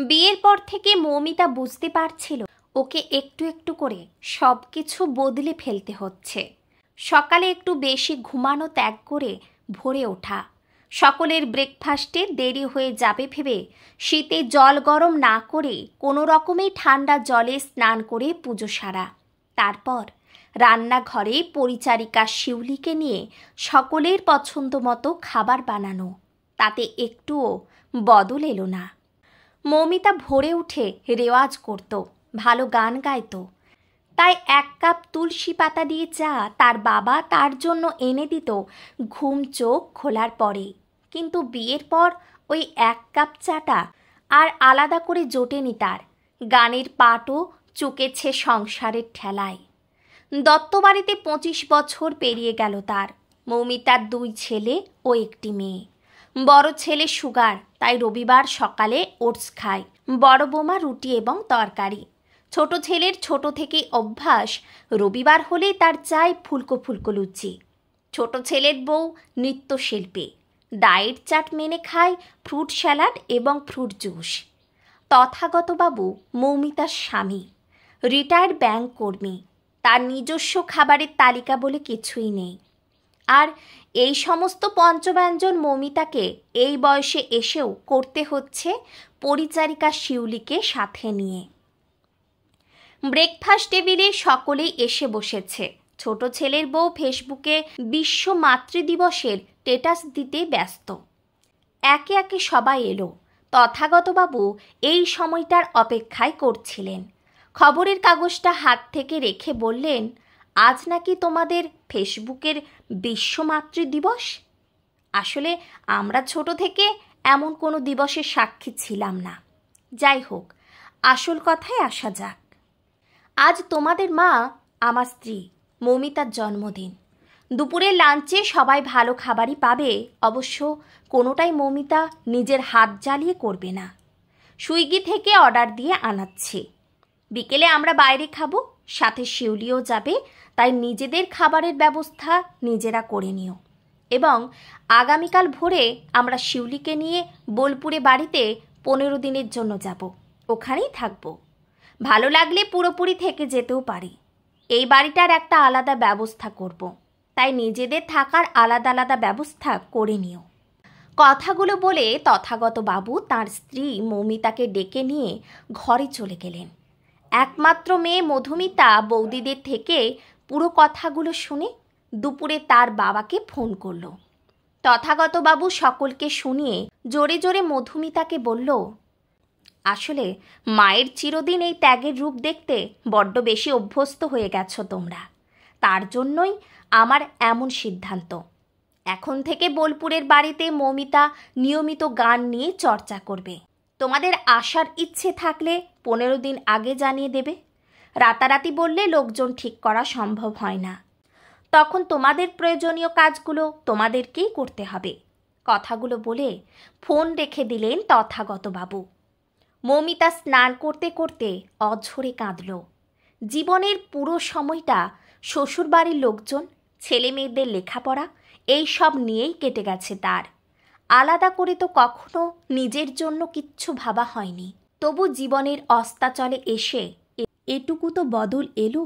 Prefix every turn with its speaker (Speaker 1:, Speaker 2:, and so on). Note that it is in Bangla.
Speaker 1: বিয়ের পর থেকে মৌমিতা বুঝতে পারছিল ওকে একটু একটু করে সব কিছু বদলে ফেলতে হচ্ছে। সকালে একটু বেশি ঘুমানো ত্যাগ করে ভোরে ওঠা, সকলের ব্রেকফাস্টে দেরি হয়ে যাবে ভেবে শীতে জল গরম না করে কোনো রকমেই ঠান্ডা জলে স্নান করে পুজো সারা, তারপর রান্নাঘরে পরিচারিকা শিউলিকে নিয়ে সকলের পছন্দ মতো খাবার বানানো, তাতে একটুও বদল এলো না। মৌমিতা ভোরে উঠে রেওয়াজ করত, ভালো গান গাইত, তাই 1 কাপ তুলসী পাতা দিয়ে চা তার বাবা তার জন্য এনে দিত ঘুম চোখ খোলার পরে। কিন্তু বিয়ের পর ওই 1 কাপ চাটা আর আলাদা করে জোটেনি তার, গানের পাটও চুকেছে সংসারের ঠেলায়। দত্তবাড়িতে 25 বছর পেরিয়ে গেল তার। মৌমিতার 2 ছেলে ও 1টি মেয়ে। বড় ছেলে সুগার, তাই রবিবার সকালে ওটস খায়, বড় বৌমা রুটি এবং তরকারি। ছোট ছেলের ছোট থেকেই অভ্যাস, রবিবার হলেই তার চাই ফুলকো ফুলকো লুচি। ছোট ছেলের বউ নৃত্যশিল্পী, ডায়েট চাট মেনে খায় ফ্রুট স্যালাড এবং ফ্রুট জুস। তথাগতবাবু মৌমিতার স্বামী, রিটায়ার্ড ব্যাংক কর্মী, তার নিজস্ব খাবারের তালিকা বলে কিছুই নেই। আর এই সমস্ত পঞ্চব্যঞ্জন মৌমিতাকে এই বয়সে এসেও করতে হচ্ছে পরিচারিকা শিউলিকে সাথে নিয়ে। ব্রেকফাস্ট টেবিলে সকলেই এসে বসেছে। ছোট ছেলের বউ ফেসবুকে বিশ্ব মাতৃদিবসের স্ট্যাটাস দিতে ব্যস্ত। একে একে সবাই এলো। তথাগতবাবু এই সময়টার অপেক্ষায় করছিলেন। খবরের কাগজটা হাত থেকে রেখে বললেন, আজ নাকি তোমাদের ফেসবুকের বিশ্ব মাতৃদিবস। আসলে আমরা ছোট থেকে এমন কোনো দিবসের সাক্ষী ছিলাম না। যাই হোক, আসল কথায় আসা যাক। আজ তোমাদের মা আমার স্ত্রী মৌমিতার জন্মদিন। দুপুরের লাঞ্চে সবাই ভালো খাবারই পাবে, অবশ্য কোনোটাই মৌমিতা নিজের হাত জ্বালিয়ে করবে না, সুইগি থেকে অর্ডার দিয়ে আনাচ্ছে। বিকেলে আমরা বাইরে খাবো, সাথে শিউলিও যাবে, তাই নিজেদের খাবারের ব্যবস্থা নিজেরা করে নিও। এবং আগামীকাল ভোরে আমরা শিউলিকে নিয়ে বোলপুরে বাড়িতে 15 দিনের জন্য যাব, ওখানেই থাকবো। ভালো লাগলে পুরোপুরি থেকে যেতেও পারি। এই বাড়িটার একটা আলাদা ব্যবস্থা করব, তাই নিজেদের থাকার আলাদা আলাদা ব্যবস্থা করে নিও। কথাগুলো বলে তথাগতবাবু তার স্ত্রী মৌমিতাকে ডেকে নিয়ে ঘরে চলে গেলেন। একমাত্র মেয়ে মধুমিতা বৌদিদের থেকে পুরো কথাগুলো শুনে দুপুরে তার বাবাকে ফোন করল। তথাগতবাবু সকলকে শুনিয়ে জোরে জোরে মধুমিতাকে বলল, আসলে মায়ের চিরদিন এই ত্যাগের রূপ দেখতে বড্ড বেশি অভ্যস্ত হয়ে গেছো তোমরা, তার জন্যই আমার এমন সিদ্ধান্ত। এখন থেকে বোলপুরের বাড়িতে মৌমিতা নিয়মিত গান নিয়ে চর্চা করবে। তোমাদের আসার ইচ্ছে থাকলে 15 দিন আগে জানিয়ে দেবে। রাতারাতি বললে লোকজন ঠিক করা সম্ভব হয় না, তখন তোমাদের প্রয়োজনীয় কাজগুলো তোমাদেরকেই করতে হবে। কথাগুলো বলে ফোন রেখে দিলেন তথাগতবাবু। মৌমিতা স্নান করতে করতে অঝরে কাঁদল। জীবনের পুরো সময়টা শ্বশুরবাড়ির লোকজন, ছেলে মেয়েদের লেখাপড়া এই সব নিয়েই কেটে গেছে তার। আলাদা করে তো কখনো নিজের জন্য কিচ্ছু ভাবা হয়নি। তবু জীবনের অস্তাচলে এসে এটুকু তো বদল এলো।